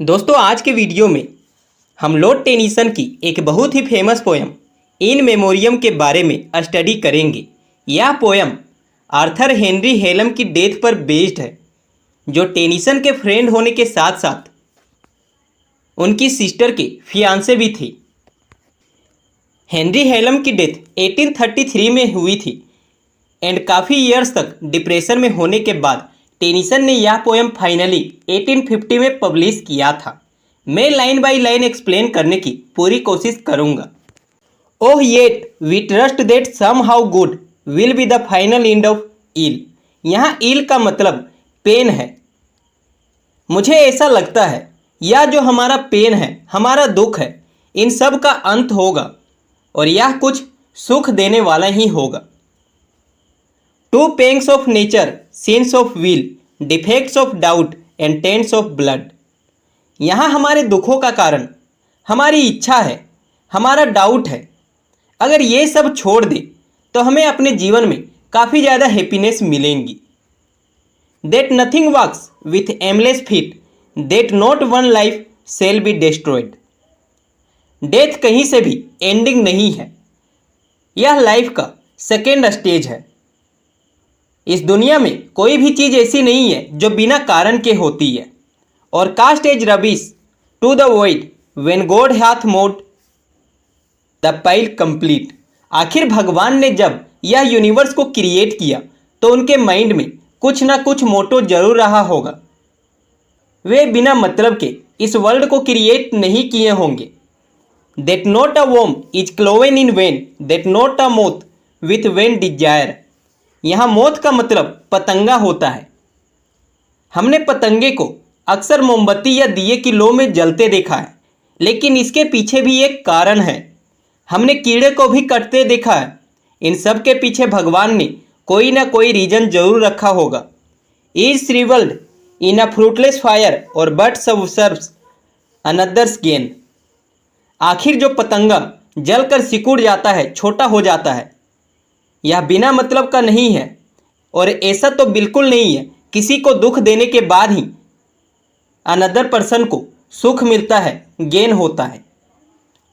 दोस्तों आज के वीडियो में हम लॉर्ड टेनिसन की एक बहुत ही फेमस पोयम इन मेमोरियम के बारे में स्टडी करेंगे। यह पोयम आर्थर हेनरी हेलम की डेथ पर बेस्ड है, जो टेनिसन के फ्रेंड होने के साथ साथ उनकी सिस्टर के फियांसे भी थे। हेनरी हेलम की डेथ 1833 में हुई थी एंड काफ़ी ईयर्स तक डिप्रेशन में होने के बाद टेनिसन ने यह पोएम फाइनली 1850 में पब्लिश किया था। मैं लाइन बाय लाइन एक्सप्लेन करने की पूरी कोशिश करूंगा। Oh yet we trust that somehow good will be the final end of ill. यहाँ इल का मतलब पेन है। मुझे ऐसा लगता है यह जो हमारा पेन है, हमारा दुख है, इन सब का अंत होगा और यह कुछ सुख देने वाला ही होगा। To pangs of nature, sins of will, defects of doubt and taints of blood. यहाँ हमारे दुखों का कारण हमारी इच्छा है, हमारा डाउट है। अगर ये सब छोड़ दे तो हमें अपने जीवन में काफ़ी ज़्यादा हैप्पीनेस मिलेंगी। That nothing works with aimless feet, that not one life shall be destroyed. Death कहीं से भी एंडिंग नहीं है, यह लाइफ का सेकेंड स्टेज है। इस दुनिया में कोई भी चीज़ ऐसी नहीं है जो बिना कारण के होती है। और cast as rubbish to the void when God hath made the pile complete. आखिर भगवान ने जब यह यूनिवर्स को क्रिएट किया तो उनके माइंड में कुछ ना कुछ मोटो जरूर रहा होगा। वे बिना मतलब के इस वर्ल्ड को क्रिएट नहीं किए होंगे। That not a worm is cloven in vain, that not a moth with vain desire. यहाँ मौत का मतलब पतंगा होता है। हमने पतंगे को अक्सर मोमबत्ती या दिए की लो में जलते देखा है, लेकिन इसके पीछे भी एक कारण है। हमने कीड़े को भी कटते देखा है। इन सब के पीछे भगवान ने कोई ना कोई रीजन जरूर रखा होगा। Is shrivelled in a fruitless fire or but serves another's gain. आखिर जो पतंगा जलकर सिकुड़ जाता है, छोटा हो जाता है, यह बिना मतलब का नहीं है। और ऐसा तो बिल्कुल नहीं है किसी को दुख देने के बाद ही अनदर पर्सन को सुख मिलता है, गेन होता है।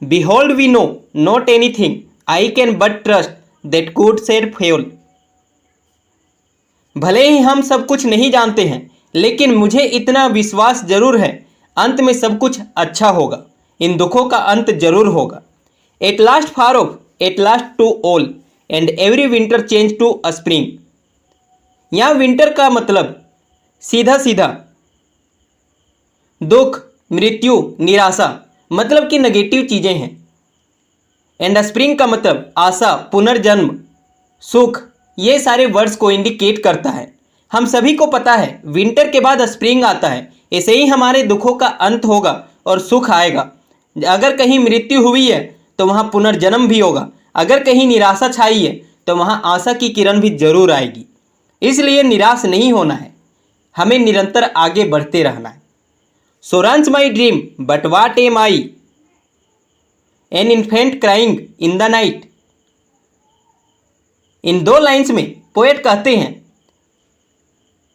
Behold we know not anything, I can but trust that good shall fall. भले ही हम सब कुछ नहीं जानते हैं, लेकिन मुझे इतना विश्वास जरूर है अंत में सब कुछ अच्छा होगा। इन दुखों का अंत जरूर होगा। At last far off, at last to all and every winter change to a spring. यहाँ विंटर का मतलब सीधा सीधा दुख, मृत्यु, निराशा, मतलब कि नेगेटिव चीज़ें हैं। एंड स्प्रिंग का मतलब आशा, पुनर्जन्म, सुख। ये सारे वर्ड्स को इंडिकेट करता है। हम सभी को पता है विंटर के बाद स्प्रिंग आता है। ऐसे ही हमारे दुखों का अंत होगा और सुख आएगा। अगर कहीं मृत्यु हुई है तो वहाँ पुनर्जन्म भी होगा। अगर कहीं निराशा छाई है तो वहाँ आशा की किरण भी जरूर आएगी। इसलिए निराश नहीं होना है, हमें निरंतर आगे बढ़ते रहना है। So runs my dream but what am I, an infant crying in the night. इन दो लाइन्स में पोएट कहते हैं,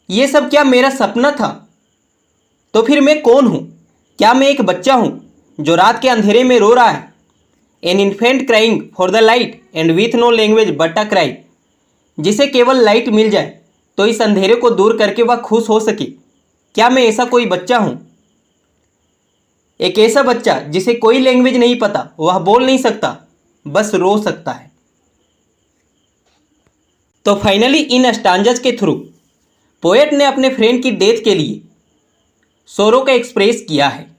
ये सब क्या मेरा सपना था? तो फिर मैं कौन हूँ? क्या मैं एक बच्चा हूँ जो रात के अंधेरे में रो रहा है? An infant crying for the light and with no language but a cry. जिसे केवल लाइट मिल जाए तो इस अंधेरे को दूर करके वह खुश हो सके। क्या मैं ऐसा कोई बच्चा हूँ? एक ऐसा बच्चा जिसे कोई लैंग्वेज नहीं पता, वह बोल नहीं सकता, बस रो सकता है। तो फाइनली इन स्टांजस के थ्रू पोएट ने अपने फ्रेंड की डेथ के लिए सोरो का एक्सप्रेस किया है।